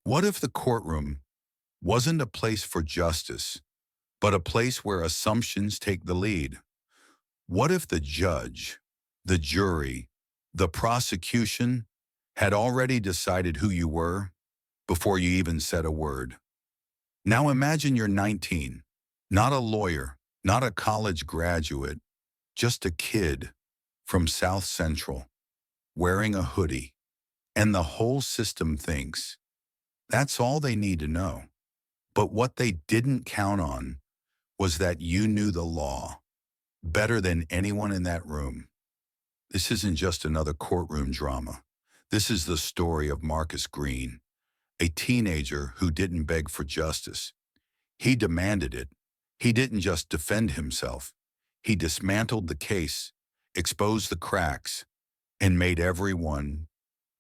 What if the courtroom wasn't a place for justice, but a place where assumptions take the lead? What if the judge, the jury, the prosecution had already decided who you were before you even said a word? Now imagine you're 19, not a lawyer, not a college graduate, just a kid from South Central, wearing a hoodie, and the whole system thinks that's all they need to know. But what they didn't count on was that you knew the law better than anyone in that room. This isn't just another courtroom drama. This is the story of Marcus Green, a teenager who didn't beg for justice. He demanded it. He didn't just defend himself. He dismantled the case, exposed the cracks, and made everyone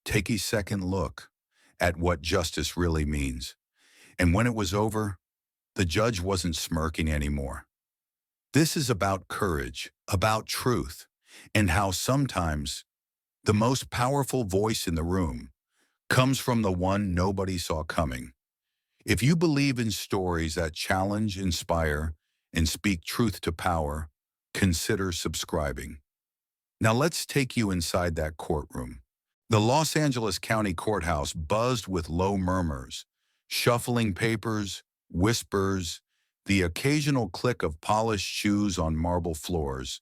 take a second look at what justice really means. And when it was over, the judge wasn't smirking anymore. This is about courage, about truth, and how sometimes the most powerful voice in the room comes from the one nobody saw coming. If you believe in stories that challenge, inspire, and speak truth to power, consider subscribing. Now let's take you inside that courtroom. The Los Angeles County Courthouse buzzed with low murmurs, shuffling papers, whispers, the occasional click of polished shoes on marble floors.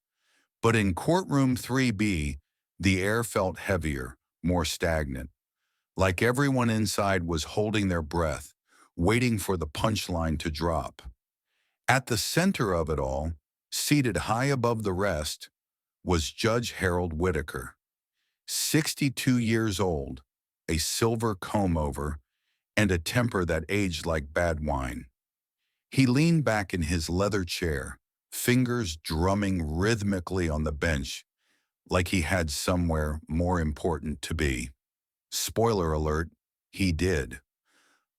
But in courtroom 3B, the air felt heavier, more stagnant, like everyone inside was holding their breath, waiting for the punchline to drop. At the center of it all, seated high above the rest, was Judge Harold Whitaker, 62 years old, a silver comb-over, and a temper that aged like bad wine. He leaned back in his leather chair, fingers drumming rhythmically on the bench, like he had somewhere more important to be. Spoiler alert, he did.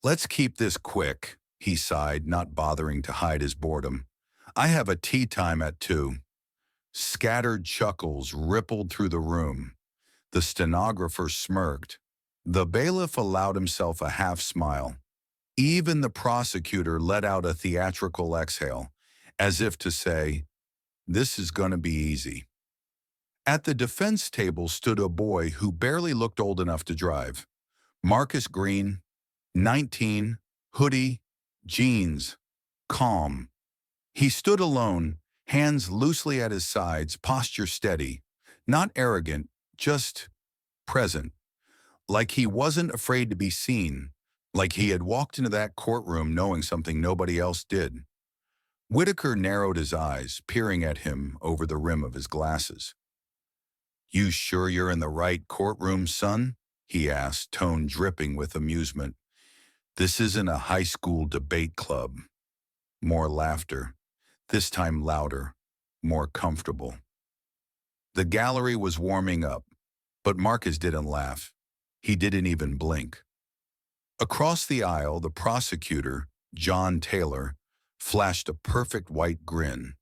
"Let's keep this quick," he sighed, not bothering to hide his boredom. "I have a tea time at 2. Scattered chuckles rippled through the room. The stenographer smirked. The bailiff allowed himself a half smile. Even the prosecutor let out a theatrical exhale, as if to say, this is going to be easy. At the defense table stood a boy who barely looked old enough to drive. Marcus Green, 19, hoodie, jeans, calm. He stood alone, hands loosely at his sides, posture steady, not arrogant, just present, like he wasn't afraid to be seen, like he had walked into that courtroom knowing something nobody else did. Whitaker narrowed his eyes, peering at him over the rim of his glasses. "You sure you're in the right courtroom, son?" he asked, tone dripping with amusement. "This isn't a high school debate club." More laughter, this time louder, more comfortable. The gallery was warming up, but Marcus didn't laugh. He didn't even blink. Across the aisle, the prosecutor, John Taylor, flashed a perfect white grin.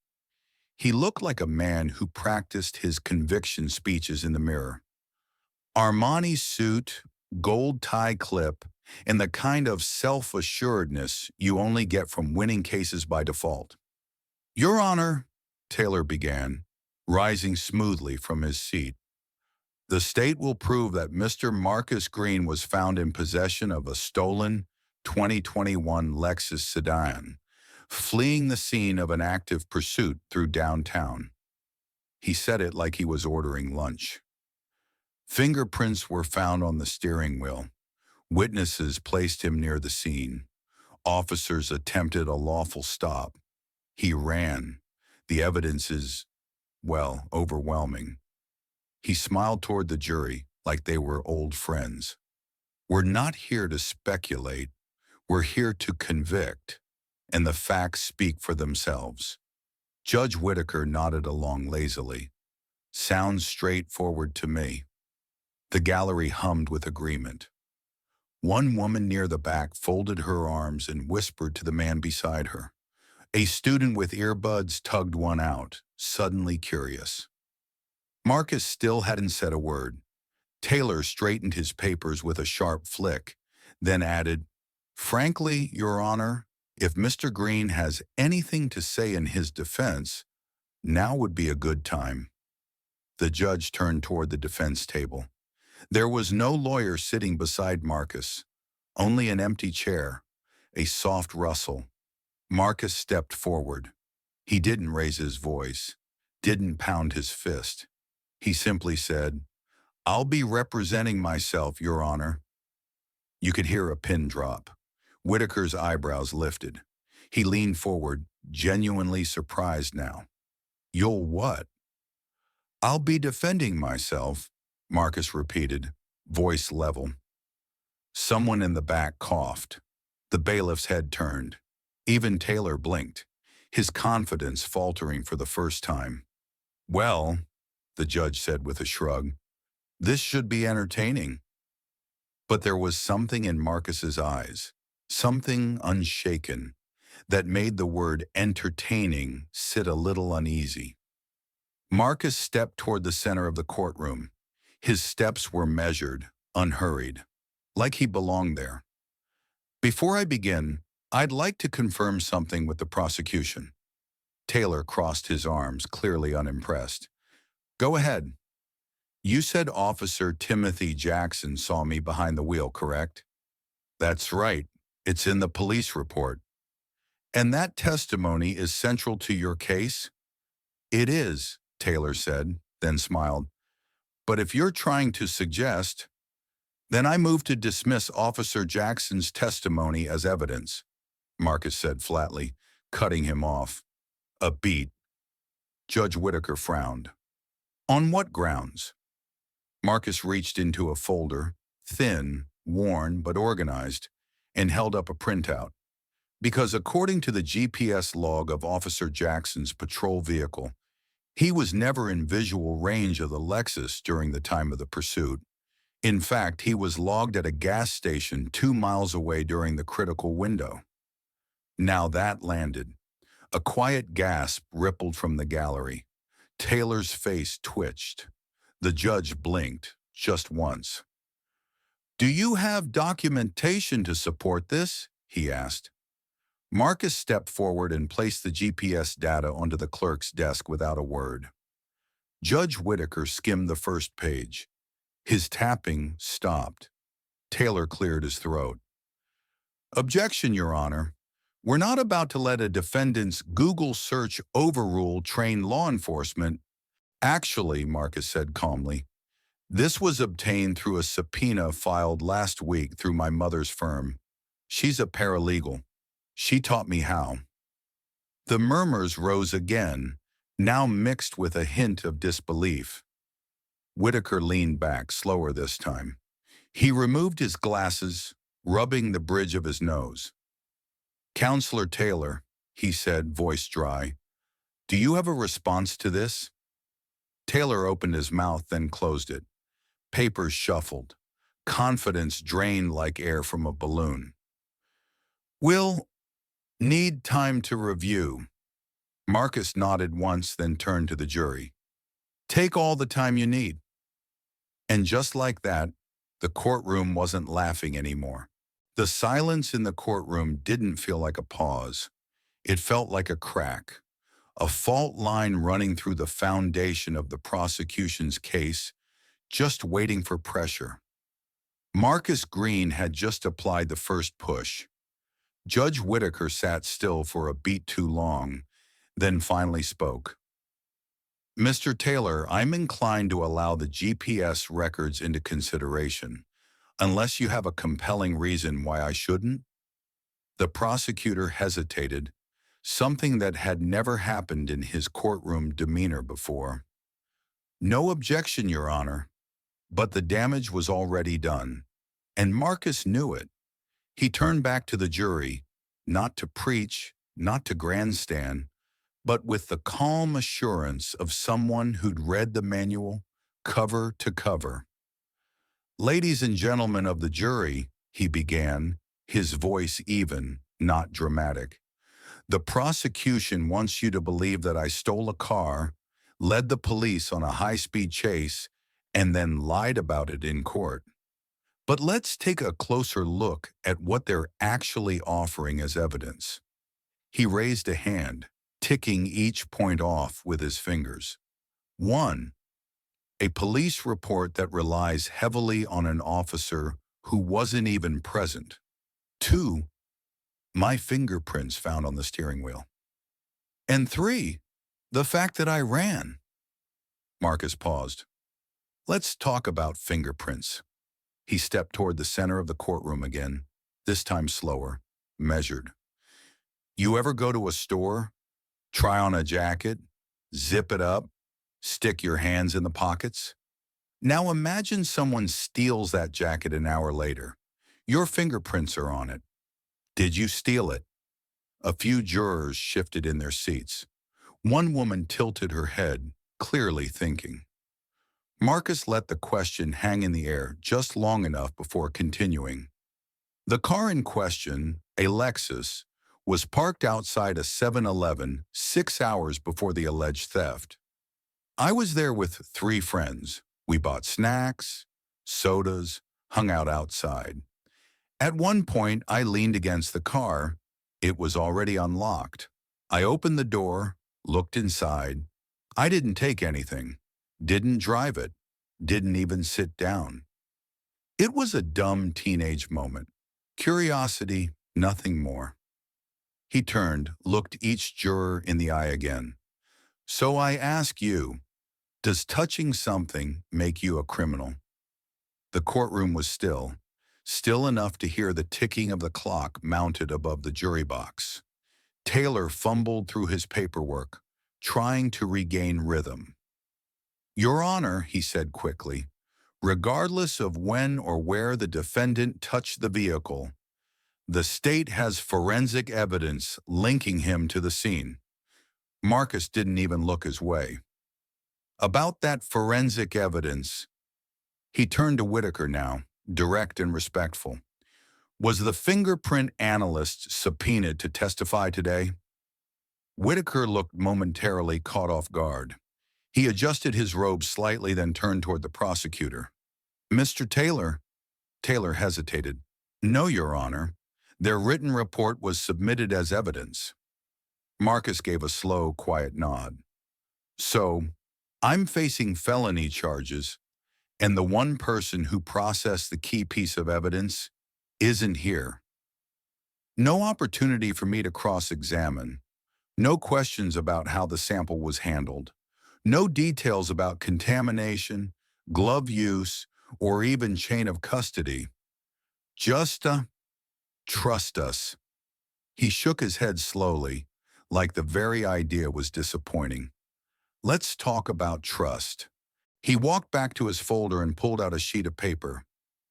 He looked like a man who practiced his conviction speeches in the mirror. Armani suit, gold tie clip, and the kind of self-assuredness you only get from winning cases by default. "Your Honor," Taylor began, rising smoothly from his seat, "the state will prove that Mr. Marcus Green was found in possession of a stolen 2021 Lexus sedan, fleeing the scene of an active pursuit through downtown." He said it like he was ordering lunch. Fingerprints were found on the steering wheel. Witnesses placed him near the scene. Officers attempted a lawful stop. He ran. The evidence is, well, overwhelming. He smiled toward the jury like they were old friends. "We're not here to speculate. We're here to convict, and the facts speak for themselves." Judge Whitaker nodded along lazily. "Sounds straightforward to me." The gallery hummed with agreement. One woman near the back folded her arms and whispered to the man beside her. A student with earbuds tugged one out, suddenly curious. Marcus still hadn't said a word. Taylor straightened his papers with a sharp flick, then added, Frankly, Your Honor, if Mr. Green has anything to say in his defense, now would be a good time. The judge turned toward the defense table. There was no lawyer sitting beside Marcus, only an empty chair, a soft rustle. Marcus stepped forward. He didn't raise his voice, didn't pound his fist. He simply said, "I'll be representing myself, Your Honor." You could hear a pin drop. Whitaker's eyebrows lifted. He leaned forward, genuinely surprised now. "You'll what?" "I'll be defending myself," Marcus repeated, voice level. Someone in the back coughed. The bailiff's head turned. Even Taylor blinked, his confidence faltering for the first time. "Well," the judge said with a shrug, "this should be entertaining." But there was something in Marcus's eyes, something unshaken, that made the word entertaining sit a little uneasy. Marcus stepped toward the center of the courtroom. His steps were measured, unhurried, like he belonged there. "Before I begin, I'd like to confirm something with the prosecution." Taylor crossed his arms, clearly unimpressed. "Go ahead." "You said Officer Timothy Jackson saw me behind the wheel, correct?" "That's right. It's in the police report." "And that testimony is central to your case?" "It is," Taylor said, then smiled. "But if you're trying to suggest, then I move to dismiss Officer Jackson's testimony as evidence," Marcus said flatly, cutting him off. A beat. Judge Whitaker frowned. "On what grounds?" Marcus reached into a folder, thin, worn, but organized, and held up a printout. "Because according to the GPS log of Officer Jackson's patrol vehicle, he was never in visual range of the Lexus during the time of the pursuit. In fact, he was logged at a gas station 2 miles away during the critical window." Now that landed. A quiet gasp rippled from the gallery. Taylor's face twitched. The judge blinked, just once. "Do you have documentation to support this?" he asked. Marcus stepped forward and placed the GPS data onto the clerk's desk without a word. Judge Whitaker skimmed the first page. His tapping stopped. Taylor cleared his throat. "Objection, Your Honor. We're not about to let a defendant's Google search overrule trained law enforcement." "Actually," Marcus said calmly, "this was obtained through a subpoena filed last week through my mother's firm. She's a paralegal. She taught me how." The murmurs rose again, now mixed with a hint of disbelief. Whitaker leaned back, slower this time. He removed his glasses, rubbing the bridge of his nose. "Counselor Taylor," he said, voice dry, "do you have a response to this?" Taylor opened his mouth, then closed it. Papers shuffled. Confidence drained like air from a balloon. "We'll need time to review." Marcus nodded once, then turned to the jury. "Take all the time you need." And just like that, the courtroom wasn't laughing anymore. The silence in the courtroom didn't feel like a pause. It felt like a crack, a fault line running through the foundation of the prosecution's case, just waiting for pressure. Marcus Green had just applied the first push. Judge Whitaker sat still for a beat too long, then finally spoke. "Mr. Taylor, I'm inclined to allow the GPS records into consideration, unless you have a compelling reason why I shouldn't." The prosecutor hesitated, something that had never happened in his courtroom demeanor before. "No objection, Your Honor." But the damage was already done, and Marcus knew it. He turned back to the jury, not to preach, not to grandstand, but with the calm assurance of someone who'd read the manual cover to cover. "Ladies and gentlemen of the jury," he began, his voice even, not dramatic, "the prosecution wants you to believe that I stole a car, led the police on a high-speed chase, and then lied about it in court. But let's take a closer look at what they're actually offering as evidence. He raised a hand, ticking each point off with his fingers. 1. A police report that relies heavily on an officer who wasn't even present. 2. My fingerprints found on the steering wheel. And 3. The fact that I ran. Marcus paused. Let's talk about fingerprints. He stepped toward the center of the courtroom again, this time slower, measured. You ever go to a store, try on a jacket, zip it up, stick your hands in the pockets? Now imagine someone steals that jacket an hour later. Your fingerprints are on it. Did you steal it? A few jurors shifted in their seats. One woman tilted her head, clearly thinking. Marcus let the question hang in the air just long enough before continuing. The car in question, a Lexus, was parked outside a 7-Eleven 6 hours before the alleged theft. I was there with 3 friends. We bought snacks, sodas, hung out outside. At one point, I leaned against the car. It was already unlocked. I opened the door, looked inside. I didn't take anything, didn't drive it, didn't even sit down. It was a dumb teenage moment. Curiosity, nothing more. He turned, looked each juror in the eye again. So I ask you, does touching something make you a criminal? The courtroom was still enough to hear the ticking of the clock mounted above the jury box. Taylor fumbled through his paperwork, trying to regain rhythm. Your Honor, he said quickly, regardless of when or where the defendant touched the vehicle, the state has forensic evidence linking him to the scene. Marcus didn't even look his way. About that forensic evidence, he turned to Whitaker now, direct and respectful. Was the fingerprint analyst subpoenaed to testify today? Whitaker looked momentarily caught off guard. He adjusted his robe slightly, then turned toward the prosecutor. Mr. Taylor. Taylor hesitated. No, Your Honor. Their written report was submitted as evidence. Marcus gave a slow, quiet nod. So, I'm facing felony charges, and the one person who processed the key piece of evidence isn't here. No opportunity for me to cross-examine. No questions about how the sample was handled. No details about contamination, glove use, or even chain of custody. Just trust us. He shook his head slowly, like the very idea was disappointing. Let's talk about trust. He walked back to his folder and pulled out a sheet of paper.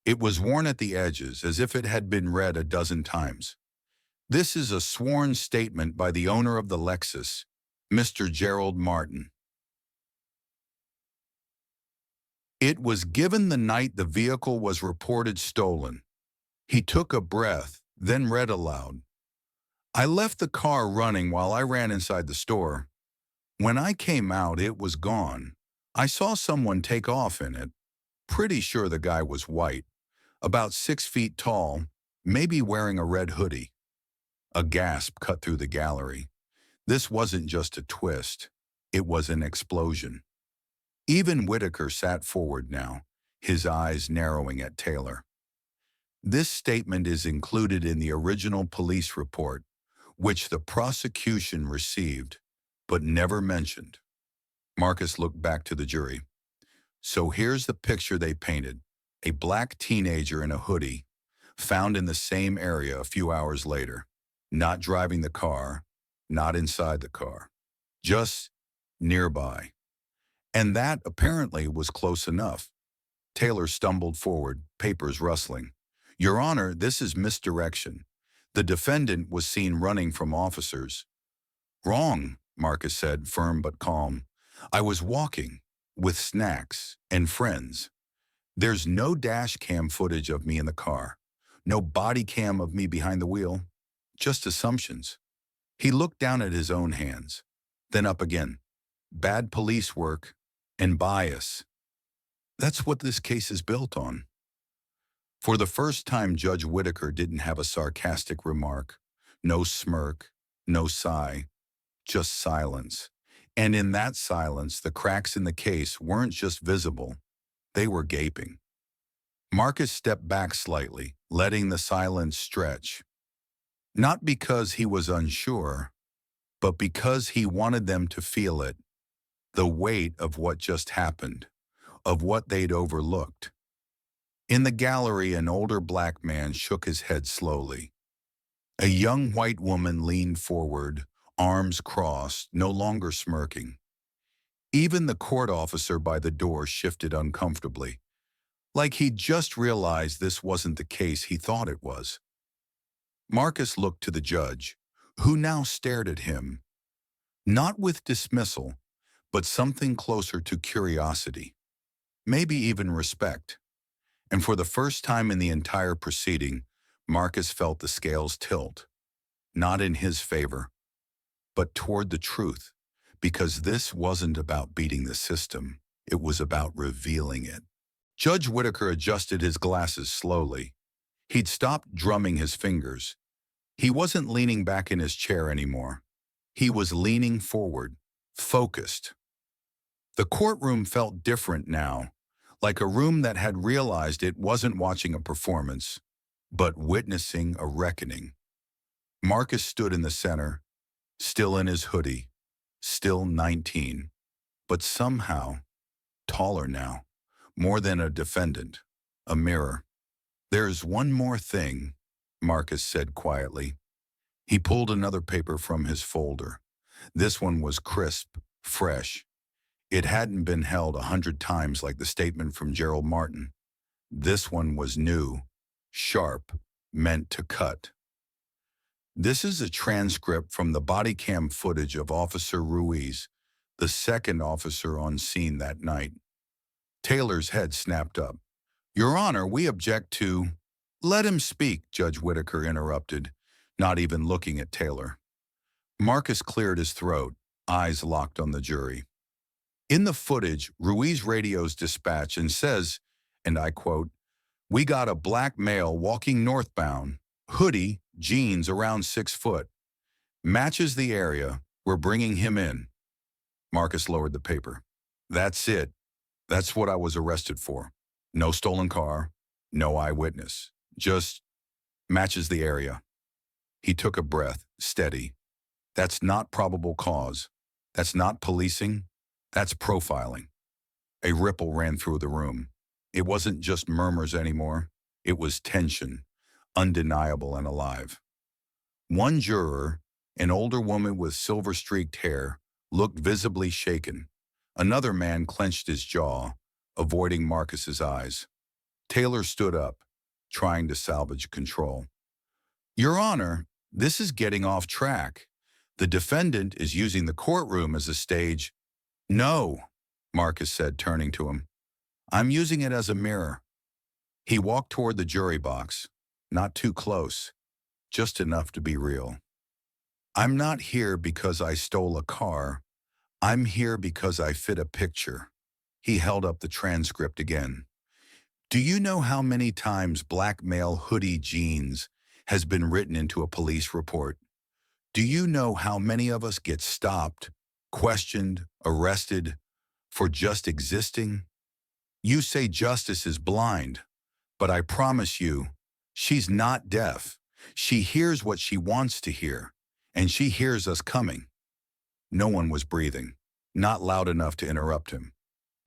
It was worn at the edges, as if it had been read a dozen times. This is a sworn statement by the owner of the Lexus, Mr. Gerald Martin. It was given the night the vehicle was reported stolen. He took a breath, then read aloud. I left the car running while I ran inside the store. When I came out, it was gone. I saw someone take off in it. Pretty sure the guy was white, about 6 feet tall, maybe wearing a red hoodie. A gasp cut through the gallery. This wasn't just a twist. It was an explosion. Even Whitaker sat forward now, his eyes narrowing at Taylor. This statement is included in the original police report, which the prosecution received, but never mentioned. Marcus looked back to the jury. So here's the picture they painted. A black teenager in a hoodie, found in the same area a few hours later. Not driving the car, not inside the car, just nearby. And that apparently was close enough. Taylor stumbled forward, papers rustling. Your Honor, this is misdirection. The defendant was seen running from officers. Wrong, Marcus said, firm but calm. I was walking, with snacks and friends. There's no dash cam footage of me in the car. No body cam of me behind the wheel. Just assumptions. He looked down at his own hands, then up again. Bad police work and bias. That's what this case is built on. For the first time, Judge Whitaker didn't have a sarcastic remark. No smirk, no sigh, just silence. And in that silence, the cracks in the case weren't just visible, they were gaping. Marcus stepped back slightly, letting the silence stretch. Not because he was unsure, but because he wanted them to feel it, the weight of what just happened, of what they'd overlooked. In the gallery, an older black man shook his head slowly. A young white woman leaned forward, arms crossed, no longer smirking. Even the court officer by the door shifted uncomfortably, like he'd just realized this wasn't the case he thought it was. Marcus looked to the judge, who now stared at him, not with dismissal, but something closer to curiosity, maybe even respect. And for the first time in the entire proceeding, Marcus felt the scales tilt, not in his favor, but toward the truth, because this wasn't about beating the system, it was about revealing it. Judge Whitaker adjusted his glasses slowly. He'd stopped drumming his fingers. He wasn't leaning back in his chair anymore. He was leaning forward, focused. The courtroom felt different now, like a room that had realized it wasn't watching a performance, but witnessing a reckoning. Marcus stood in the center, still in his hoodie, still 19, but somehow taller now, more than a defendant, a mirror. "There's one more thing," Marcus said quietly. He pulled another paper from his folder. This one was crisp, fresh. It hadn't been held 100 times like the statement from Gerald Martin. This one was new, sharp, meant to cut. This is a transcript from the body cam footage of Officer Ruiz, the second officer on scene that night. Taylor's head snapped up. "Your Honor, we object to—" "Let him speak," Judge Whitaker interrupted, not even looking at Taylor. Marcus cleared his throat, eyes locked on the jury. In the footage, Ruiz radios dispatch and says, and I quote, "We got a black male walking northbound, hoodie, jeans around 6 foot. Matches the area. We're bringing him in." Marcus lowered the paper. "That's it. That's what I was arrested for. No stolen car, no eyewitness. Just matches the area." He took a breath, steady. "That's not probable cause. That's not policing. That's profiling." A ripple ran through the room. It wasn't just murmurs anymore. It was tension, undeniable and alive. One juror, an older woman with silver-streaked hair, looked visibly shaken. Another man clenched his jaw, avoiding Marcus's eyes. Taylor stood up, trying to salvage control. "Your Honor, this is getting off track. The defendant is using the courtroom as a stage." "No," Marcus said, turning to him. "I'm using it as a mirror." He walked toward the jury box, not too close, just enough to be real. "I'm not here because I stole a car. I'm here because I fit a picture." He held up the transcript again. "Do you know how many times black male hoodie jeans has been written into a police report? Do you know how many of us get stopped, questioned, arrested for just existing? You say justice is blind, but I promise you, she's not deaf. She hears what she wants to hear, and she hears us coming." No one was breathing, not loud enough to interrupt him.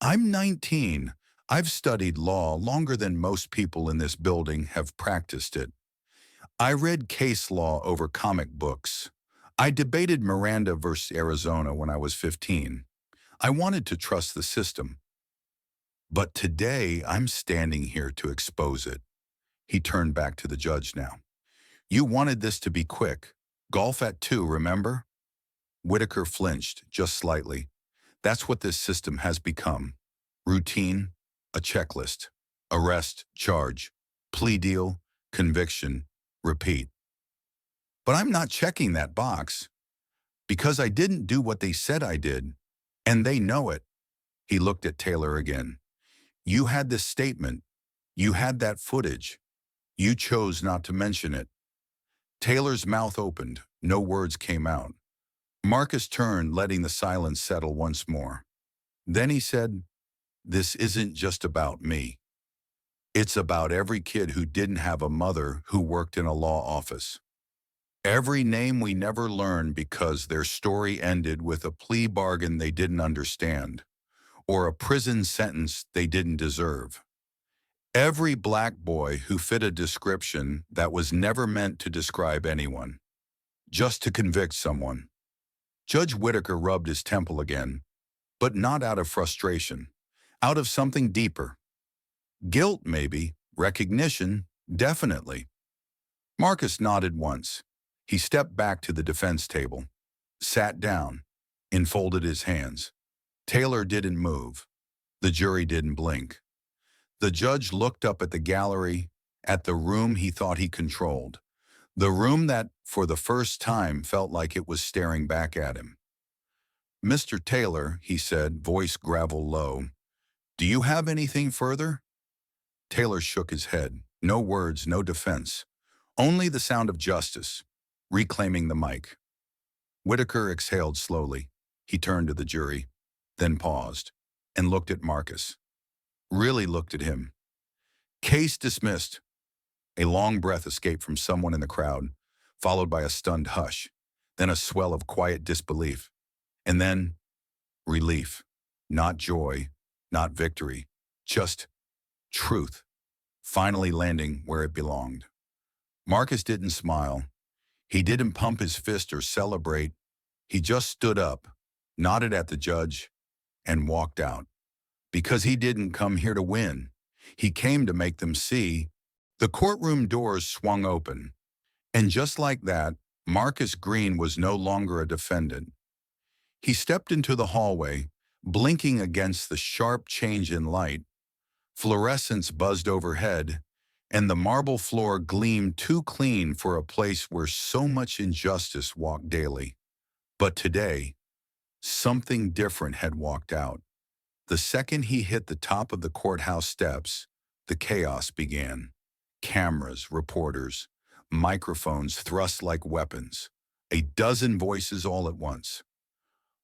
"I'm 19. I've studied law longer than most people in this building have practiced it. I read case law over comic books. I debated Miranda versus Arizona when I was 15. I wanted to trust the system. But today, I'm standing here to expose it." He turned back to the judge now. "You wanted this to be quick. Golf at 2, remember?" Whitaker flinched, just slightly. That's what this system has become. Routine, a checklist. Arrest, charge, plea deal, conviction, repeat. "But I'm not checking that box, because I didn't do what they said I did, and they know it." He looked at Taylor again. "You had this statement. You had that footage. You chose not to mention it. Taylor's mouth opened. No words came out. Marcus turned, letting the silence settle once more. Then he said, "This isn't just about me. It's about every kid who didn't have a mother who worked in a law office. Every name we never learned because their story ended with a plea bargain they didn't understand, or a prison sentence they didn't deserve. Every black boy who fit a description that was never meant to describe anyone, just to convict someone." Judge Whitaker rubbed his temple again, but not out of frustration, out of something deeper. Guilt, maybe. Recognition, definitely. Marcus nodded once. He stepped back to the defense table, sat down, and folded his hands. Taylor didn't move. The jury didn't blink. The judge looked up at the gallery, at the room he thought he controlled, the room that, for the first time, felt like it was staring back at him. "Mr. Taylor," he said, voice gravel low, "do you have anything further?" Taylor shook his head. No words, no defense. Only the sound of justice, reclaiming the mic. Whitaker exhaled slowly. He turned to the jury, then paused, and looked at Marcus. Really looked at him. "Case dismissed." A long breath escaped from someone in the crowd, followed by a stunned hush, then a swell of quiet disbelief, and then relief. Not joy, not victory, just truth, finally landing where it belonged. Marcus didn't smile. He didn't pump his fist or celebrate. He just stood up, nodded at the judge, and walked out. Because he didn't come here to win. He came to make them see. The courtroom doors swung open. And just like that, Marcus Green was no longer a defendant. He stepped into the hallway, blinking against the sharp change in light. Fluorescence buzzed overhead, and the marble floor gleamed too clean for a place where so much injustice walked daily. But today, something different had walked out. The second he hit the top of the courthouse steps, the chaos began. Cameras, reporters, microphones thrust like weapons. A dozen voices all at once.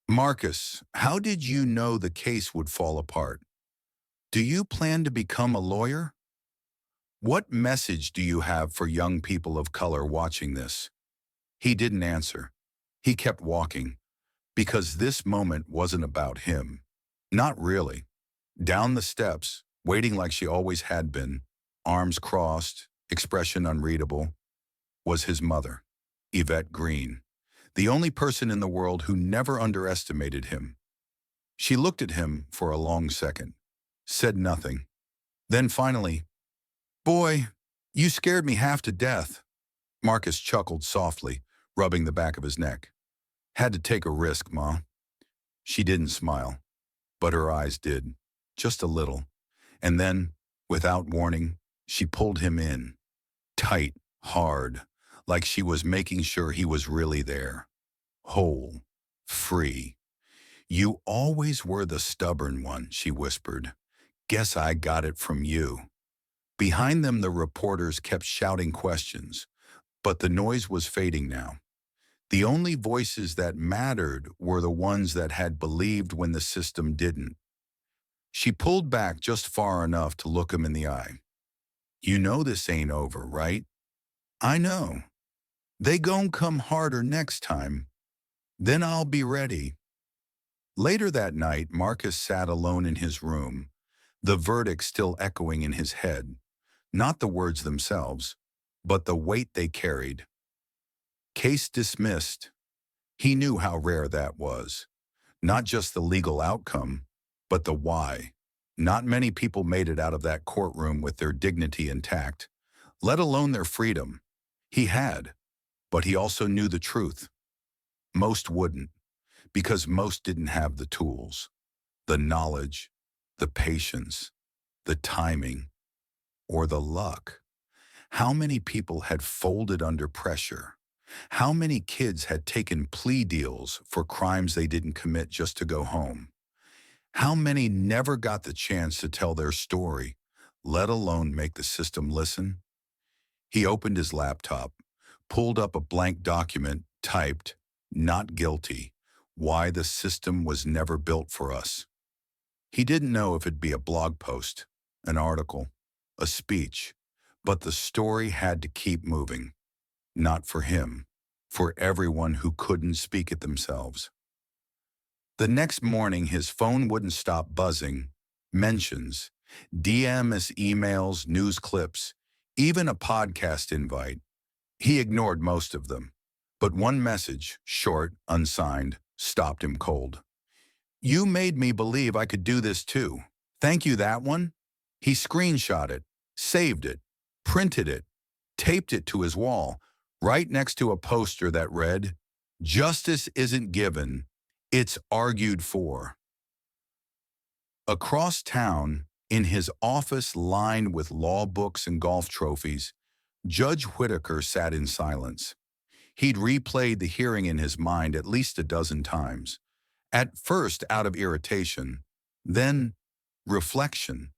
"Marcus, how did you know the case would fall apart? Do you plan to become a lawyer? What message do you have for young people of color watching this?" He didn't answer. He kept walking, because this moment wasn't about him. Not really. Down the steps, waiting like she always had been, arms crossed, expression unreadable, was his mother, Yvette Green, the only person in the world who never underestimated him. She looked at him for a long second, said nothing. Then finally, "Boy, you scared me half to death." Marcus chuckled softly, rubbing the back of his neck. "Had to take a risk, Ma." She didn't smile, but her eyes did, just a little. And then, without warning, she pulled him in, tight, hard, like she was making sure he was really there. Whole, free. "You always were the stubborn one," she whispered. "Guess I got it from you." Behind them, the reporters kept shouting questions, but the noise was fading now. The only voices that mattered were the ones that had believed when the system didn't. She pulled back just far enough to look him in the eye. "You know this ain't over, right?" "I know. They gon' come harder next time. Then I'll be ready." Later that night, Marcus sat alone in his room, the verdict still echoing in his head. Not the words themselves, but the weight they carried. Case dismissed. He knew how rare that was. Not just the legal outcome, but the why. Not many people made it out of that courtroom with their dignity intact, let alone their freedom. He had, but he also knew the truth. Most wouldn't, because most didn't have the tools, the knowledge, the patience, the timing, or the luck. How many people had folded under pressure? How many kids had taken plea deals for crimes they didn't commit just to go home? How many never got the chance to tell their story, let alone make the system listen? He opened his laptop, pulled up a blank document, typed, "Not guilty. Why the system was never built for us." He didn't know if it'd be a blog post, an article, a speech, but the story had to keep moving. Not for him, for everyone who couldn't speak it themselves. The next morning, his phone wouldn't stop buzzing. Mentions, DMs, emails, news clips, even a podcast invite. He ignored most of them. But one message, short, unsigned, stopped him cold. "You made me believe I could do this too. Thank you, that one." He screenshot it, saved it, printed it, taped it to his wall, right next to a poster that read, "Justice isn't given, it's argued for." Across town, in his office lined with law books and golf trophies, Judge Whitaker sat in silence. He'd replayed the hearing in his mind at least a dozen times. At first out of irritation, then reflection.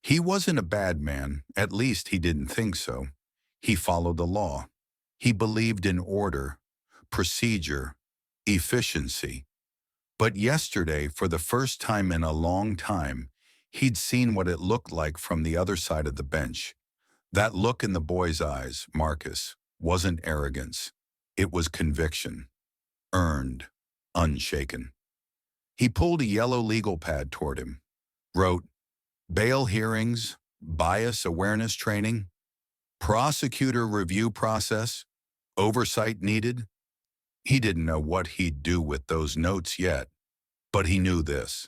He wasn't a bad man, at least he didn't think so. He followed the law. He believed in order, procedure, efficiency. But yesterday, for the first time in a long time, he'd seen what it looked like from the other side of the bench. That look in the boy's eyes, Marcus, wasn't arrogance. It was conviction, earned, unshaken. He pulled a yellow legal pad toward him, wrote, "Bail hearings, bias awareness training, prosecutor review process, oversight needed." He didn't know what he'd do with those notes yet, but he knew this.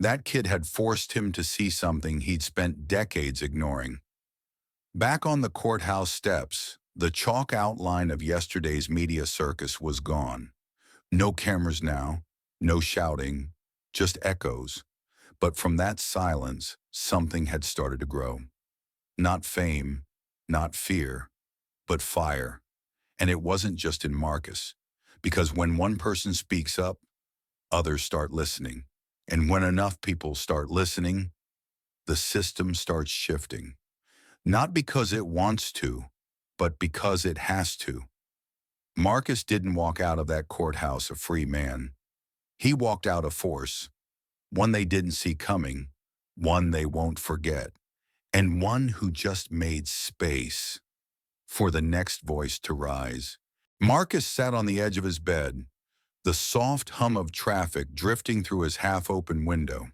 That kid had forced him to see something he'd spent decades ignoring. Back on the courthouse steps, the chalk outline of yesterday's media circus was gone. No cameras now, no shouting, just echoes. But from that silence, something had started to grow. Not fame, not fear, but fire. And it wasn't just in Marcus, because when one person speaks up, others start listening. And when enough people start listening, the system starts shifting. Not because it wants to, but because it has to. Marcus didn't walk out of that courthouse a free man. He walked out a force, one they didn't see coming, one they won't forget, and one who just made space for the next voice to rise. Marcus sat on the edge of his bed, the soft hum of traffic drifting through his half-open window.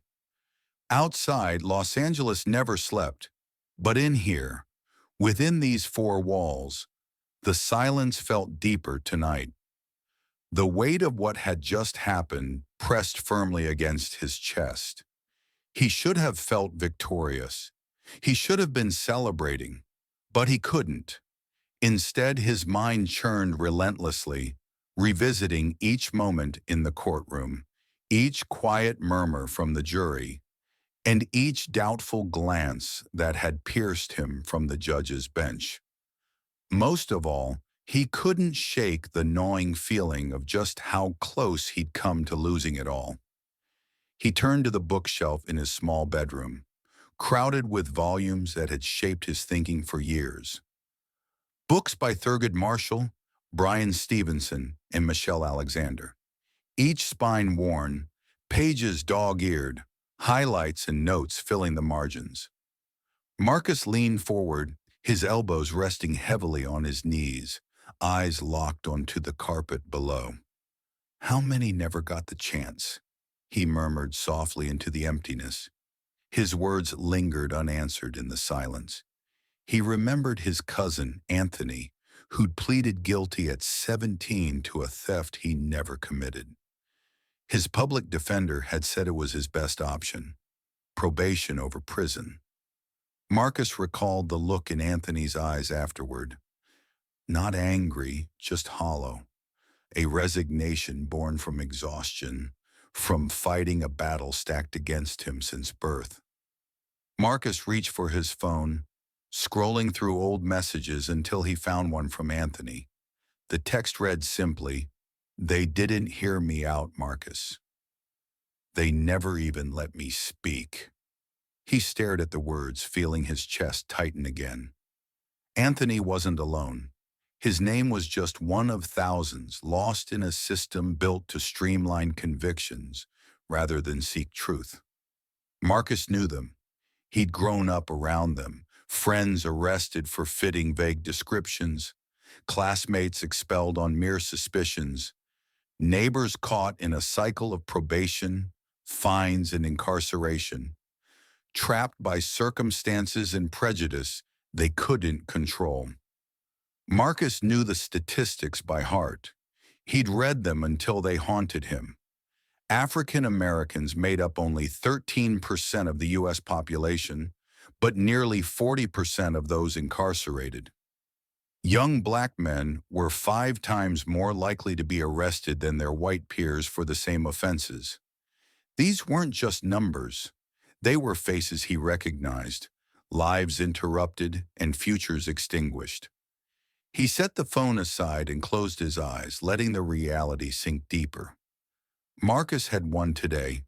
Outside, Los Angeles never slept, but in here, within these four walls, the silence felt deeper tonight. The weight of what had just happened pressed firmly against his chest. He should have felt victorious. He should have been celebrating, but he couldn't. Instead, his mind churned relentlessly, revisiting each moment in the courtroom, each quiet murmur from the jury, and each doubtful glance that had pierced him from the judge's bench. Most of all, he couldn't shake the gnawing feeling of just how close he'd come to losing it all. He turned to the bookshelf in his small bedroom, crowded with volumes that had shaped his thinking for years. Books by Thurgood Marshall, Brian Stevenson, and Michelle Alexander. Each spine worn, pages dog-eared, highlights and notes filling the margins. Marcus leaned forward, his elbows resting heavily on his knees, eyes locked onto the carpet below. "How many never got the chance?" he murmured softly into the emptiness. His words lingered unanswered in the silence. He remembered his cousin, Anthony, who'd pleaded guilty at 17 to a theft he never committed. His public defender had said it was his best option, probation over prison. Marcus recalled the look in Anthony's eyes afterward. Not angry, just hollow. A resignation born from exhaustion, from fighting a battle stacked against him since birth. Marcus reached for his phone, scrolling through old messages until he found one from Anthony. The text read simply, "They didn't hear me out, Marcus. They never even let me speak." He stared at the words, feeling his chest tighten again. Anthony wasn't alone. His name was just one of thousands lost in a system built to streamline convictions rather than seek truth. Marcus knew them. He'd grown up around them, friends arrested for fitting vague descriptions, classmates expelled on mere suspicions, neighbors caught in a cycle of probation, fines, and incarceration, trapped by circumstances and prejudice they couldn't control. Marcus knew the statistics by heart. He'd read them until they haunted him. African Americans made up only 13% of the U.S. population, but nearly 40% of those incarcerated. Young black men were 5 times more likely to be arrested than their white peers for the same offenses. These weren't just numbers. They were faces he recognized, lives interrupted and futures extinguished. He set the phone aside and closed his eyes, letting the reality sink deeper. Marcus had won today,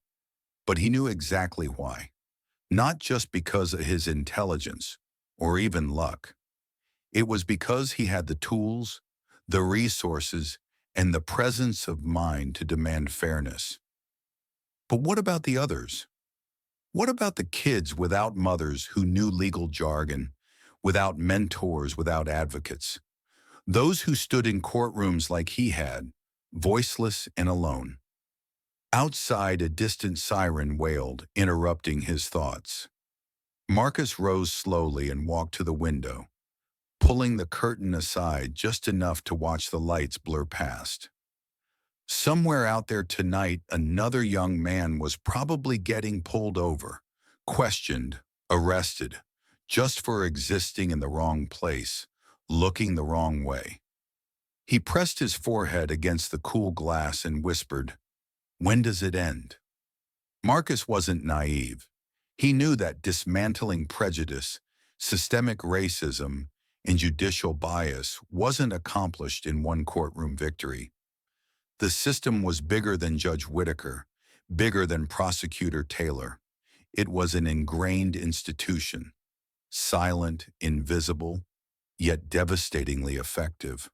but he knew exactly why. Not just because of his intelligence or even luck. It was because he had the tools, the resources, and the presence of mind to demand fairness. But what about the others? What about the kids without mothers who knew legal jargon, without mentors, without advocates? Those who stood in courtrooms like he had, voiceless and alone. Outside, a distant siren wailed, interrupting his thoughts. Marcus rose slowly and walked to the window, pulling the curtain aside just enough to watch the lights blur past. Somewhere out there tonight, another young man was probably getting pulled over, questioned, arrested, just for existing in the wrong place, looking the wrong way. He pressed his forehead against the cool glass and whispered, "When does it end?" Marcus wasn't naive. He knew that dismantling prejudice, systemic racism, and judicial bias wasn't accomplished in one courtroom victory. The system was bigger than Judge Whitaker, bigger than Prosecutor Taylor. It was an ingrained institution, silent, invisible, yet devastatingly effective.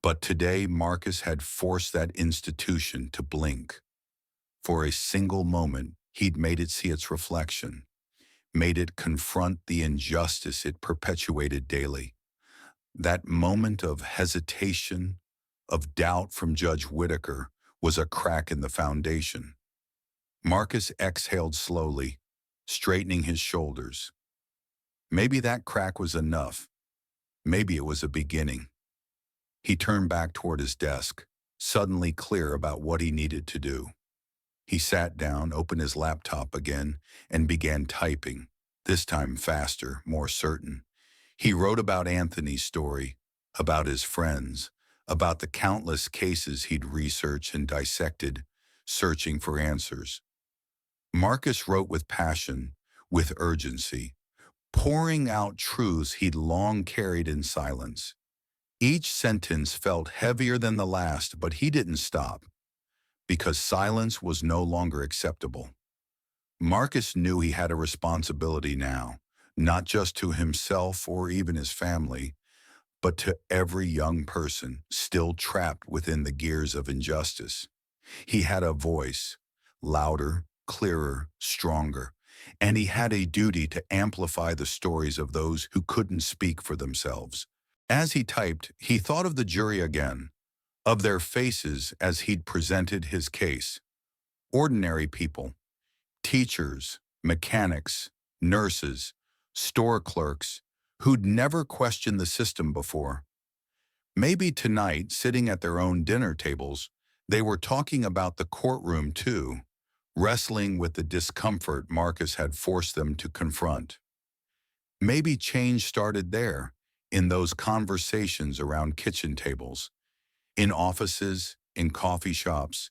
But today, Marcus had forced that institution to blink. For a single moment, he'd made it see its reflection, made it confront the injustice it perpetuated daily. That moment of hesitation, of doubt from Judge Whitaker, was a crack in the foundation. Marcus exhaled slowly, straightening his shoulders. Maybe that crack was enough. Maybe it was a beginning. He turned back toward his desk, suddenly clear about what he needed to do. He sat down, opened his laptop again, and began typing, this time faster, more certain. He wrote about Anthony's story, about his friends, about the countless cases he'd researched and dissected, searching for answers. Marcus wrote with passion, with urgency, pouring out truths he'd long carried in silence. Each sentence felt heavier than the last, but he didn't stop, because silence was no longer acceptable. Marcus knew he had a responsibility now, not just to himself or even his family, but to every young person still trapped within the gears of injustice. He had a voice, louder, clearer, stronger, and he had a duty to amplify the stories of those who couldn't speak for themselves. As he typed, he thought of the jury again, of their faces as he'd presented his case. Ordinary people, teachers, mechanics, nurses, store clerks, who'd never questioned the system before. Maybe tonight, sitting at their own dinner tables, they were talking about the courtroom too, wrestling with the discomfort Marcus had forced them to confront. Maybe change started there, in those conversations around kitchen tables, in offices, in coffee shops.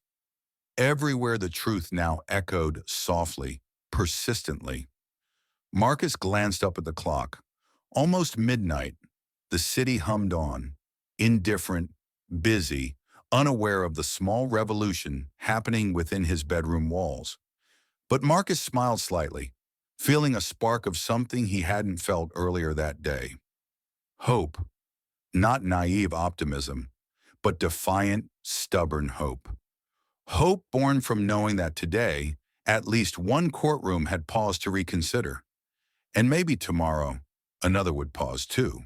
Everywhere the truth now echoed softly, persistently. Marcus glanced up at the clock. Almost midnight. The city hummed on, indifferent, busy, unaware of the small revolution happening within his bedroom walls. But Marcus smiled slightly, feeling a spark of something he hadn't felt earlier that day. Hope, not naive optimism, but defiant, stubborn hope. Hope born from knowing that today, at least one courtroom had paused to reconsider. And maybe tomorrow, another would pause too.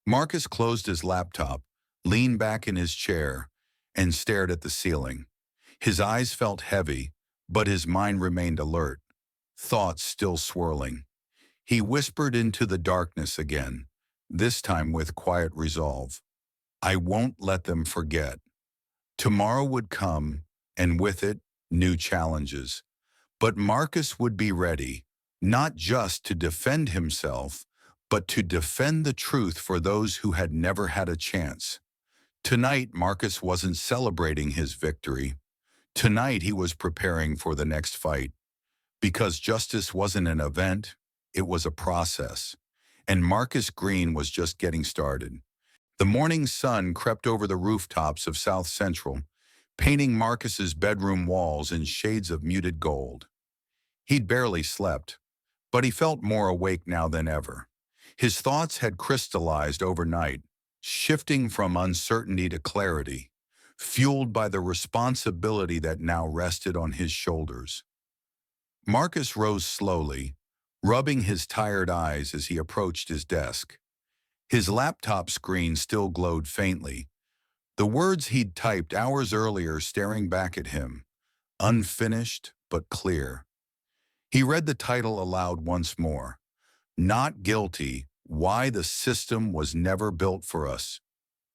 Marcus closed his laptop, leaned back in his chair, and stared at the ceiling. His eyes felt heavy, but his mind remained alert, thoughts still swirling. He whispered into the darkness again, this time with quiet resolve. I won't let them forget. Tomorrow would come, and with it, new challenges. But Marcus would be ready, not just to defend himself, but to defend the truth for those who had never had a chance. Tonight, Marcus wasn't celebrating his victory. Tonight, he was preparing for the next fight. Because justice wasn't an event, it was a process. And Marcus Green was just getting started. The morning sun crept over the rooftops of South Central, painting Marcus's bedroom walls in shades of muted gold. He'd barely slept, but he felt more awake now than ever. His thoughts had crystallized overnight, shifting from uncertainty to clarity, fueled by the responsibility that now rested on his shoulders. Marcus rose slowly, rubbing his tired eyes as he approached his desk. His laptop screen still glowed faintly, the words he'd typed hours earlier staring back at him, unfinished but clear. He read the title aloud once more. Not Guilty, Why the System Was Never Built for Us.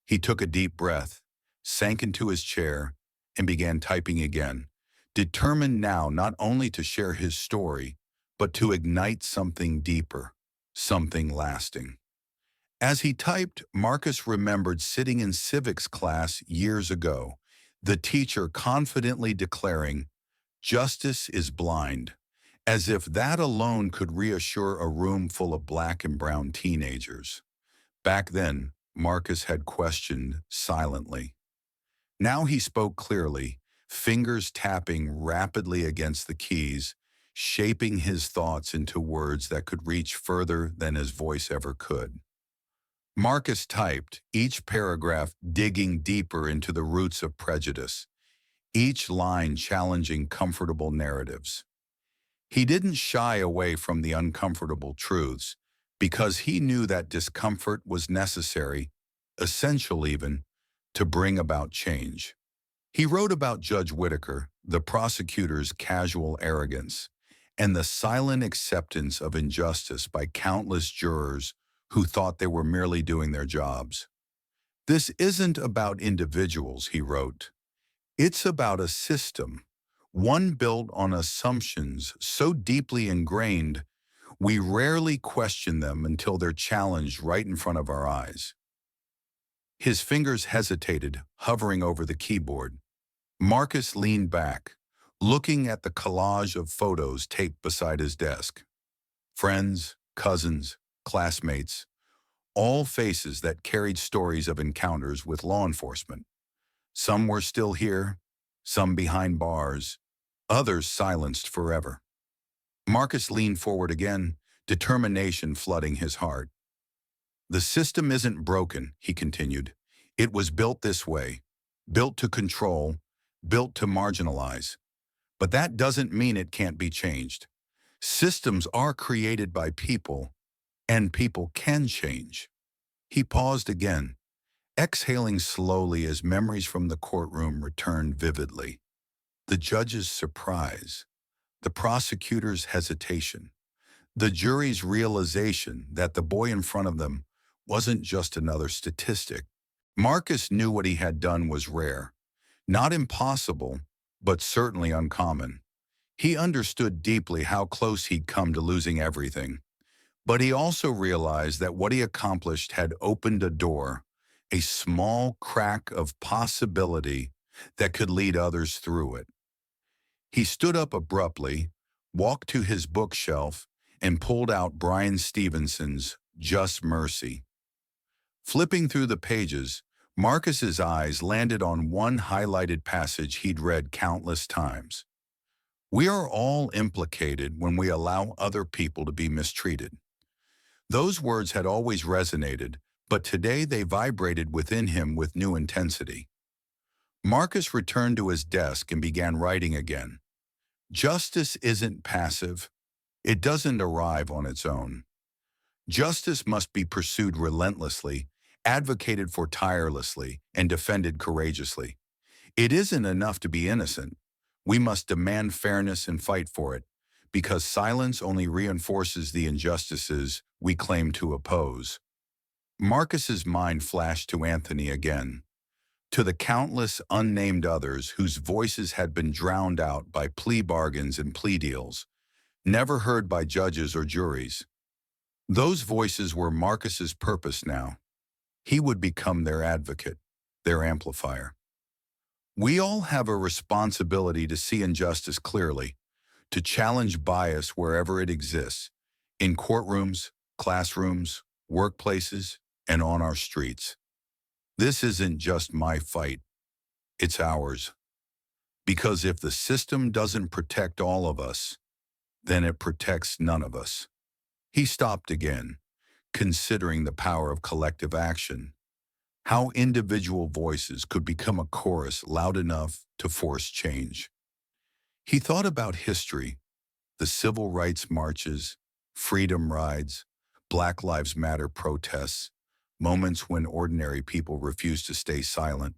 He took a deep breath, sank into his chair, and began typing again, determined now not only to share his story, but to ignite something deeper, something lasting. As he typed, Marcus remembered sitting in civics class years ago, the teacher confidently declaring, "Justice is blind," as if that alone could reassure a room full of black and brown teenagers. Back then, Marcus had questioned silently. Now he spoke clearly, fingers tapping rapidly against the keys, shaping his thoughts into words that could reach further than his voice ever could. Marcus typed, each paragraph digging deeper into the roots of prejudice, each line challenging comfortable narratives. He didn't shy away from the uncomfortable truths, because he knew that discomfort was necessary, essential even, to bring about change. He wrote about Judge Whitaker, the prosecutor's casual arrogance, and the silent acceptance of injustice by countless jurors who thought they were merely doing their jobs. This isn't about individuals, he wrote. It's about a system, one built on assumptions so deeply ingrained, we rarely question them until they're challenged right in front of our eyes. His fingers hesitated, hovering over the keyboard. Marcus leaned back, looking at the collage of photos taped beside his desk. Friends, cousins, classmates, all faces that carried stories of encounters with law enforcement. Some were still here, some behind bars, others silenced forever. Marcus leaned forward again, determination flooding his heart. The system isn't broken, he continued. It was built this way, built to control, built to marginalize. But that doesn't mean it can't be changed. Systems are created by people, and people can change. He paused again, exhaling slowly as memories from the courtroom returned vividly. The judge's surprise, the prosecutor's hesitation, the jury's realization that the boy in front of them wasn't just another statistic. Marcus knew what he had done was rare, not impossible, but certainly uncommon. He understood deeply how close he'd come to losing everything. But he also realized that what he accomplished had opened a door, a small crack of possibility that could lead others through it. He stood up abruptly, walked to his bookshelf, and pulled out Brian Stevenson's Just Mercy. Flipping through the pages, Marcus's eyes landed on one highlighted passage he'd read countless times. We are all implicated when we allow other people to be mistreated. Those words had always resonated, but today they vibrated within him with new intensity. Marcus returned to his desk and began writing again. Justice isn't passive. It doesn't arrive on its own. Justice must be pursued relentlessly, advocated for tirelessly, and defended courageously. It isn't enough to be innocent. We must demand fairness and fight for it, because silence only reinforces the injustices we claim to oppose. Marcus's mind flashed to Anthony again, to the countless unnamed others whose voices had been drowned out by plea bargains and plea deals, never heard by judges or juries. Those voices were Marcus's purpose now. He would become their advocate, their amplifier. We all have a responsibility to see injustice clearly, to challenge bias wherever it exists, in courtrooms, classrooms, workplaces, and on our streets. This isn't just my fight, it's ours. Because if the system doesn't protect all of us, then it protects none of us. He stopped again, considering the power of collective action, how individual voices could become a chorus loud enough to force change. He thought about history, the civil rights marches, freedom rides, Black Lives Matter protests, moments when ordinary people refused to stay silent,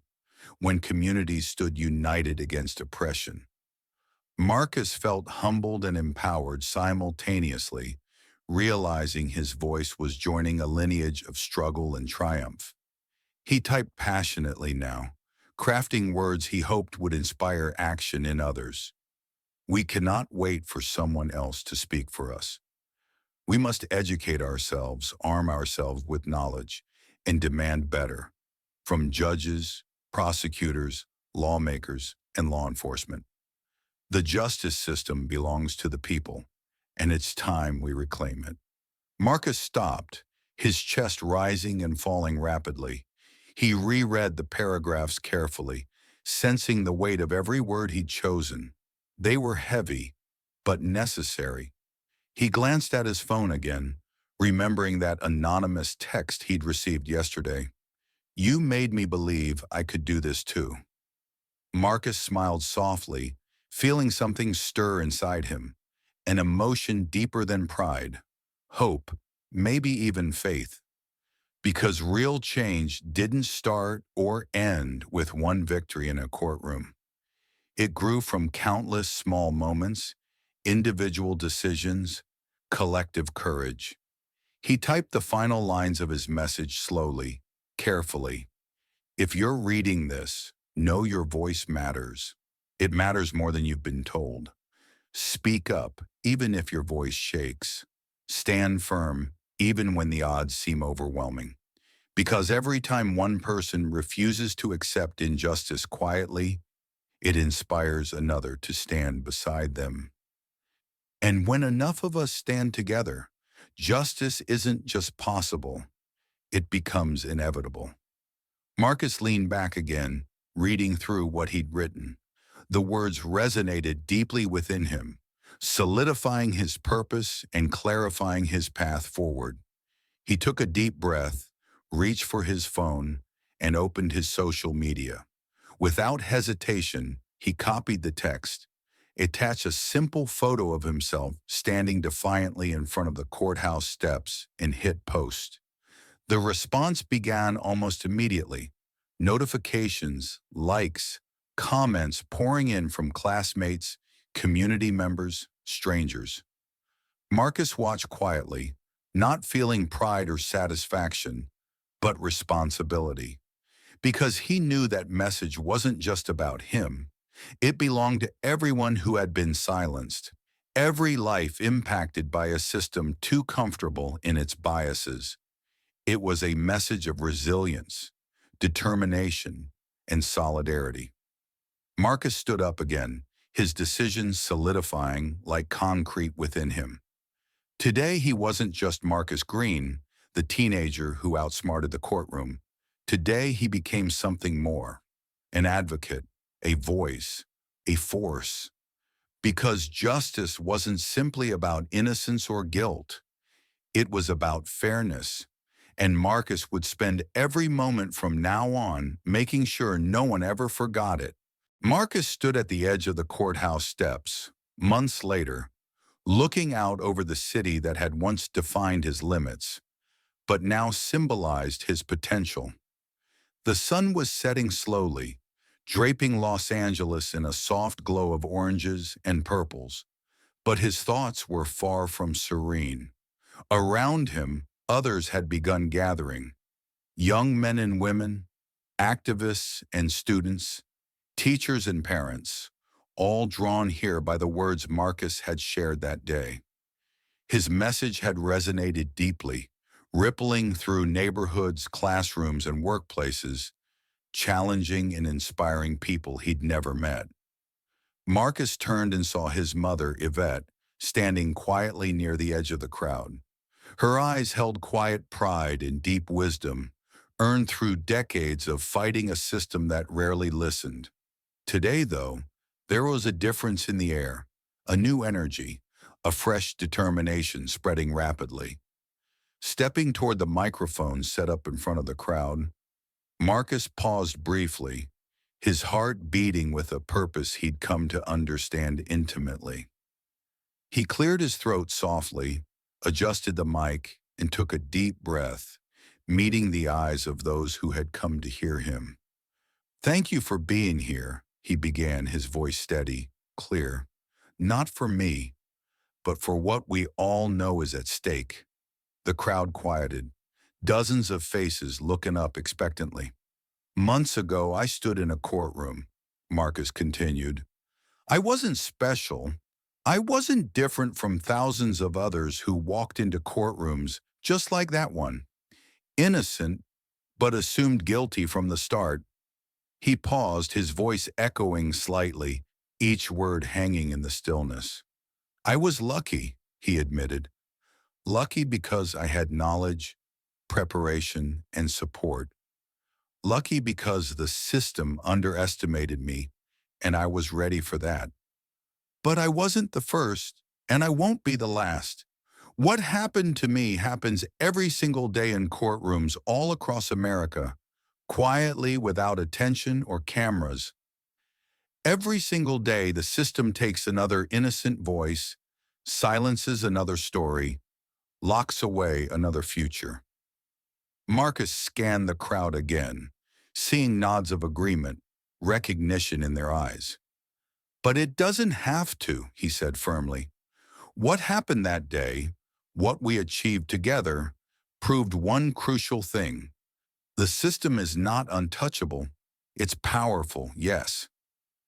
when communities stood united against oppression. Marcus felt humbled and empowered simultaneously, realizing his voice was joining a lineage of struggle and triumph. He typed passionately now, crafting words he hoped would inspire action in others. We cannot wait for someone else to speak for us. We must educate ourselves, arm ourselves with knowledge, and demand better from judges, prosecutors, lawmakers, and law enforcement. The justice system belongs to the people, and it's time we reclaim it. Marcus stopped, his chest rising and falling rapidly. He reread the paragraphs carefully, sensing the weight of every word he'd chosen. They were heavy, but necessary. He glanced at his phone again, remembering that anonymous text he'd received yesterday. "You made me believe I could do this too." Marcus smiled softly, feeling something stir inside him, an emotion deeper than pride, hope, maybe even faith. Because real change didn't start or end with one victory in a courtroom. It grew from countless small moments, individual decisions, collective courage. He typed the final lines of his message slowly, carefully. If you're reading this, know your voice matters. It matters more than you've been told. Speak up, even if your voice shakes. Stand firm, even when the odds seem overwhelming. Because every time one person refuses to accept injustice quietly, it inspires another to stand beside them. And when enough of us stand together, justice isn't just possible, it becomes inevitable. Marcus leaned back again, reading through what he'd written. The words resonated deeply within him, solidifying his purpose and clarifying his path forward. He took a deep breath, reached for his phone, and opened his social media. Without hesitation, he copied the text, attached a simple photo of himself standing defiantly in front of the courthouse steps, and hit post. The response began almost immediately. Notifications, likes, comments pouring in from classmates, community members, strangers. Marcus watched quietly, not feeling pride or satisfaction, but responsibility. Because he knew that message wasn't just about him. It belonged to everyone who had been silenced, every life impacted by a system too comfortable in its biases. It was a message of resilience, determination, and solidarity. Marcus stood up again, his decision solidifying like concrete within him. Today he wasn't just Marcus Green, the teenager who outsmarted the courtroom. Today he became something more, an advocate, a voice, a force. Because justice wasn't simply about innocence or guilt. It was about fairness, and Marcus would spend every moment from now on making sure no one ever forgot it. Marcus stood at the edge of the courthouse steps, months later, looking out over the city that had once defined his limits, but now symbolized his potential. The sun was setting slowly, draping Los Angeles in a soft glow of oranges and purples, but his thoughts were far from serene. Around him, others had begun gathering. Young men and women, activists and students, teachers and parents, all drawn here by the words Marcus had shared that day. His message had resonated deeply, rippling through neighborhoods, classrooms, and workplaces, challenging and inspiring people he'd never met. Marcus turned and saw his mother, Yvette, standing quietly near the edge of the crowd. Her eyes held quiet pride and deep wisdom, earned through decades of fighting a system that rarely listened. Today, though, there was a difference in the air, a new energy, a fresh determination spreading rapidly. Stepping toward the microphone set up in front of the crowd, Marcus paused briefly, his heart beating with a purpose he'd come to understand intimately. He cleared his throat softly, adjusted the mic, and took a deep breath, meeting the eyes of those who had come to hear him. "Thank you for being here," he began, his voice steady, clear. "Not for me, but for what we all know is at stake." The crowd quieted, dozens of faces looking up expectantly. "Months ago, I stood in a courtroom," Marcus continued. "I wasn't special. I wasn't different from thousands of others who walked into courtrooms just like that one. Innocent, but assumed guilty from the start." He paused, his voice echoing slightly, each word hanging in the stillness. "I was lucky," he admitted. "Lucky because I had knowledge, preparation, and support. Lucky because the system underestimated me, and I was ready for that. But I wasn't the first, and I won't be the last. What happened to me happens every single day in courtrooms all across America, quietly without attention or cameras. Every single day, the system takes another innocent voice, silences another story, locks away another future." Marcus scanned the crowd again, seeing nods of agreement, recognition in their eyes. "But it doesn't have to," he said firmly. "What happened that day, what we achieved together, proved one crucial thing. The system is not untouchable. It's powerful, yes.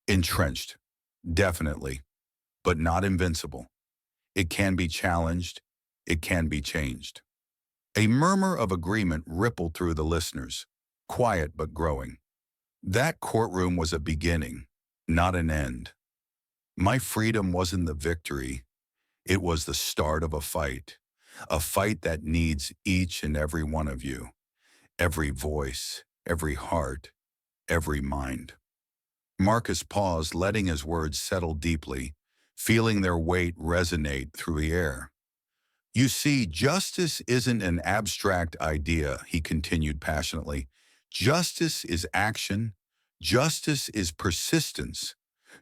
Entrenched, definitely, but not invincible. It can be challenged. It can be changed." A murmur of agreement rippled through the listeners, quiet but growing. That courtroom was a beginning, not an end. My freedom wasn't the victory. It was the start of a fight that needs each and every one of you, every voice, every heart, every mind. Marcus paused, letting his words settle deeply, feeling their weight resonate through the air. "You see, justice isn't an abstract idea," he continued passionately. "Justice is action. Justice is persistence.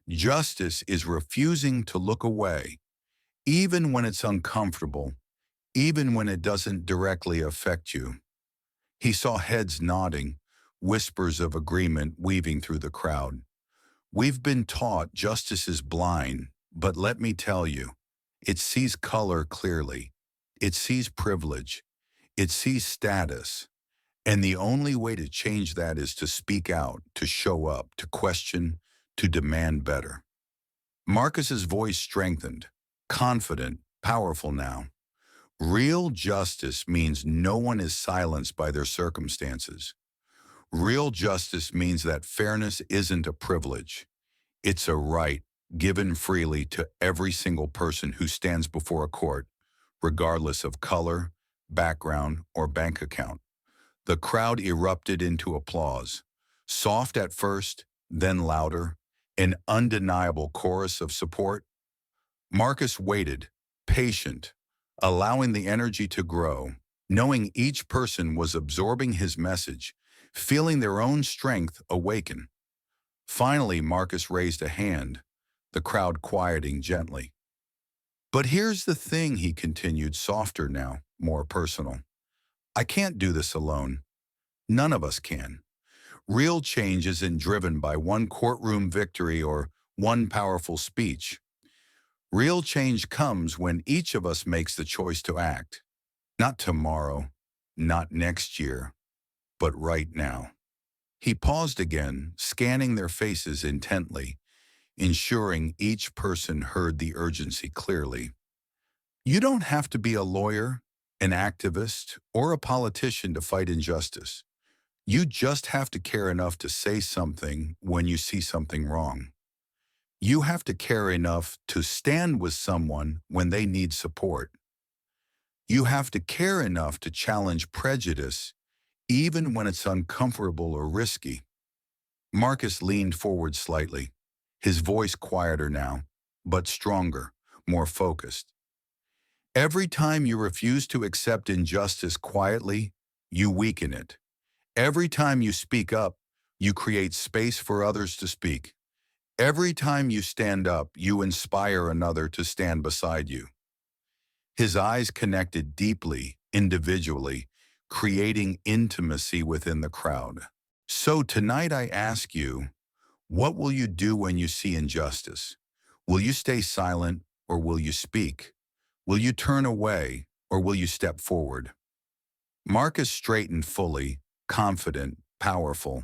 Justice is refusing to look away, even when it's uncomfortable, even when it doesn't directly affect you." He saw heads nodding, whispers of agreement weaving through the crowd. "We've been taught justice is blind, but let me tell you, it sees color clearly. It sees privilege. It sees status. And the only way to change that is to speak out, to show up, to question, to demand better." Marcus's voice strengthened, confident, powerful now. Real justice means no one is silenced by their circumstances. Real justice means that fairness isn't a privilege. It's a right given freely to every single person who stands before a court, regardless of color, background, or bank account. The crowd erupted into applause, soft at first, then louder, an undeniable chorus of support. Marcus waited, patient, allowing the energy to grow, knowing each person was absorbing his message, feeling their own strength awaken. Finally, Marcus raised a hand, the crowd quieting gently. But here's the thing, he continued, softer now, more personal. I can't do this alone. None of us can. Real change isn't driven by one courtroom victory or one powerful speech. Real change comes when each of us makes the choice to act. Not tomorrow, not next year, but right now. He paused again, scanning their faces intently, ensuring each person heard the urgency clearly. You don't have to be a lawyer, an activist, or a politician to fight injustice. You just have to care enough to say something when you see something wrong. You have to care enough to stand with someone when they need support. You have to care enough to challenge prejudice even when it's uncomfortable or risky. Marcus leaned forward slightly, his voice quieter now, but stronger, more focused. Every time you refuse to accept injustice quietly, you weaken it. Every time you speak up, you create space for others to speak. Every time you stand up, you inspire another to stand beside you. His eyes connected deeply, individually, creating intimacy within the crowd. So tonight I ask you, what will you do when you see injustice? Will you stay silent or will you speak? Will you turn away or will you step forward? Marcus straightened fully, confident, powerful,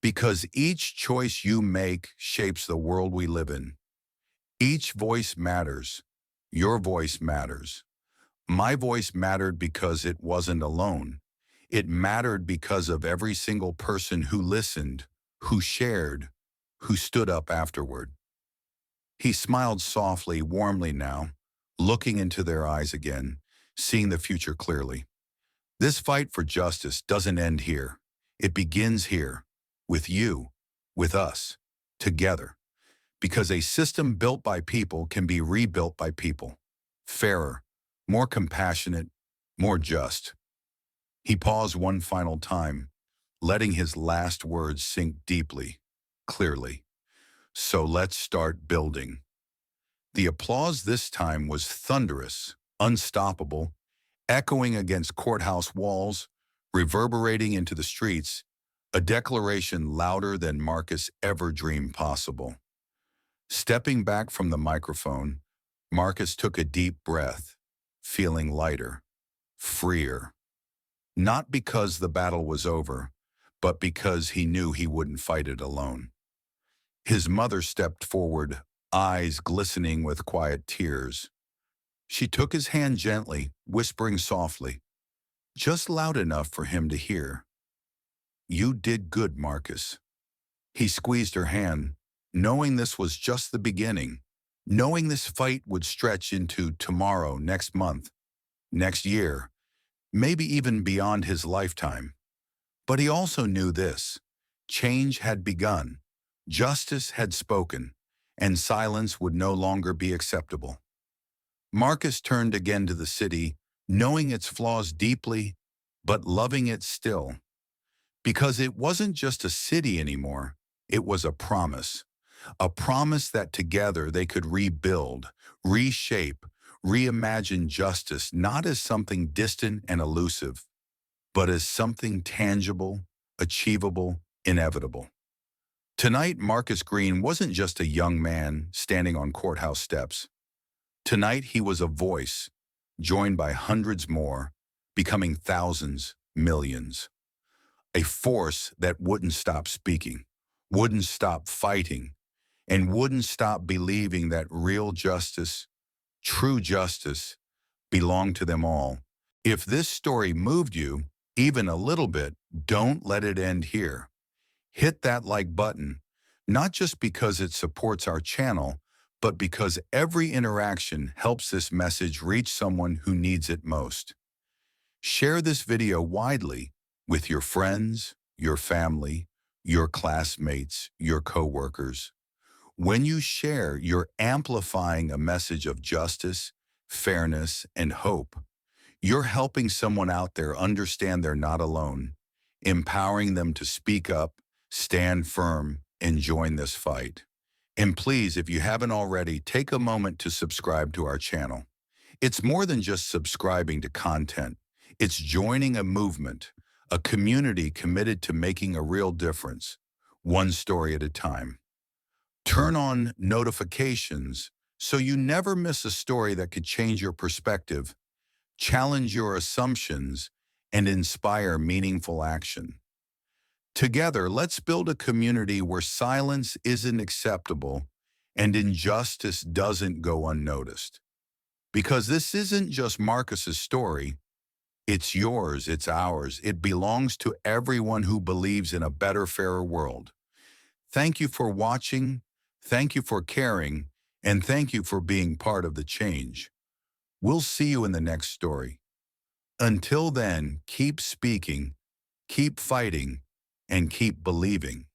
because each choice you make shapes the world we live in. Each voice matters. Your voice matters. My voice mattered because it wasn't alone. It mattered because of every single person who listened, who shared, who stood up afterward. He smiled softly, warmly now, looking into their eyes again, seeing the future clearly. This fight for justice doesn't end here. It begins here, with you, with us, together. Because a system built by people can be rebuilt by people. Fairer, more compassionate, more just. He paused one final time, letting his last words sink deeply, clearly. So let's start building. The applause this time was thunderous, unstoppable, echoing against courthouse walls, reverberating into the streets, a declaration louder than Marcus ever dreamed possible. Stepping back from the microphone, Marcus took a deep breath, feeling lighter, freer. Not because the battle was over, but because he knew he wouldn't fight it alone. His mother stepped forward, eyes glistening with quiet tears. She took his hand gently, whispering softly, just loud enough for him to hear. You did good, Marcus. He squeezed her hand, knowing this was just the beginning, knowing this fight would stretch into tomorrow, next month, next year, maybe even beyond his lifetime. But he also knew this. Change had begun, justice had spoken, and silence would no longer be acceptable. Marcus turned again to the city, knowing its flaws deeply, but loving it still. Because it wasn't just a city anymore, it was a promise that together they could rebuild, reshape, reimagine justice not as something distant and elusive, but as something tangible, achievable, inevitable. Tonight, Marcus Green wasn't just a young man standing on courthouse steps. Tonight, he was a voice, joined by hundreds more, becoming thousands, millions. A force that wouldn't stop speaking, wouldn't stop fighting, and wouldn't stop believing that real justice, true justice, belonged to them all. If this story moved you, even a little bit, don't let it end here. Hit that like button, not just because it supports our channel, but because every interaction helps this message reach someone who needs it most. Share this video widely with your friends, your family, your classmates, your coworkers. When you share, you're amplifying a message of justice, fairness, and hope. You're helping someone out there understand they're not alone, empowering them to speak up, stand firm, and join this fight. And please, if you haven't already, take a moment to subscribe to our channel. It's more than just subscribing to content. It's joining a movement, a community committed to making a real difference, one story at a time. Turn on notifications so you never miss a story that could change your perspective, challenge your assumptions, and inspire meaningful action. Together, let's build a community where silence isn't acceptable and injustice doesn't go unnoticed. Because this isn't just Marcus's story, it's yours, it's ours, it belongs to everyone who believes in a better, fairer world. Thank you for watching, thank you for caring, and thank you for being part of the change. We'll see you in the next story. Until then, keep speaking, keep fighting, and keep believing.